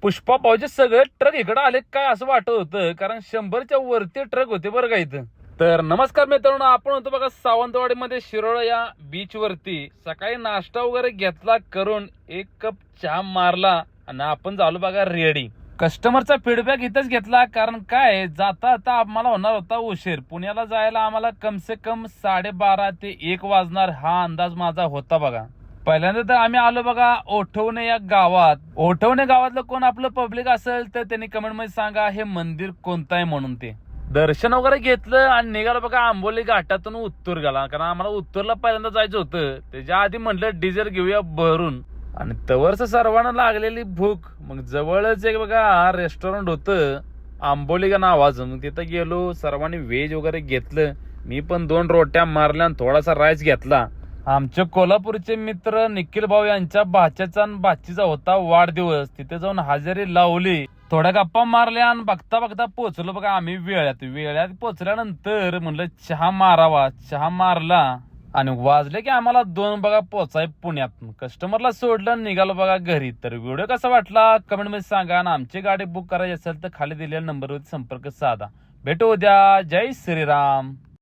पुष्पा पावचे सगळे ट्रक इकडे आले काय असं वाटत होतं, कारण 100च्या वरती ट्रक होते बरं का इथं. तर नमस्कार मित्रांनो, आपण होतो बघा सावंतवाडीमध्ये शिरोळ या बीच वरती. सकाळी नाश्ता वगैरे घेतला करून एक कप चहा मारला आणि आपण झालो बघा रेडी. कस्टमरचा फीडबॅक इथंच घेतला, कारण काय जाता आता आम्हाला होणार होता उशीर. पुण्याला जायला आम्हाला कम से कम 12:30 ते 1 वाजणार हा अंदाज माझा होता बघा. पहिल्यांदा तर आम्ही आलो बघा ओठवणे या गावात. ओठवणे गावातलं कोण आपलं पब्लिक असेल तर त्यांनी कमेंट मध्ये सांगा हे मंदिर कोणतं आहे म्हणून. ते दर्शन वगैरे घेतलं आणि निघालो बघा आंबोली घाटातून उत्तूर गेला, कारण आम्हाला उत्तूरला पहिल्यांदा जायचं होतं. त्याच्या आधी म्हटलं डिझेल घेऊया भरून, आणि तवरच सर्वांना लागलेली भूक. मग जवळच एक बघा रेस्टॉरंट होतं आंबोली का नावाचं. मग तिथं गेलो, सर्वांनी व्हेज वगैरे घेतलं. मी पण 2 रोट्या मारल्या आणि थोडासा राईस घेतला. आमचे कोल्हापूरचे मित्र निखिल भाऊ यांच्या भाच्याचा आणि भाचीचा होता वाढदिवस. तिथे जाऊन हजेरी लावली, थोड्या गप्पा मारल्या आणि बघता बघता पोहोचलो बघा आम्ही वेळात पोहोचल्यानंतर म्हणलं चहा मारावा. चहा मारला आणि वाजले की आम्हाला 2 बघा पोचाय पुण्यात. कस्टमरला सोडलं निघालो बघा घरी. तर व्हिडिओ कसा वाटला कमेंट मध्ये सांगा, आणि आमची गाडी बुक करायची असेल तर खाली दिलेल्या नंबरवर संपर्क साधा. भेटू उद्या. जय श्रीराम.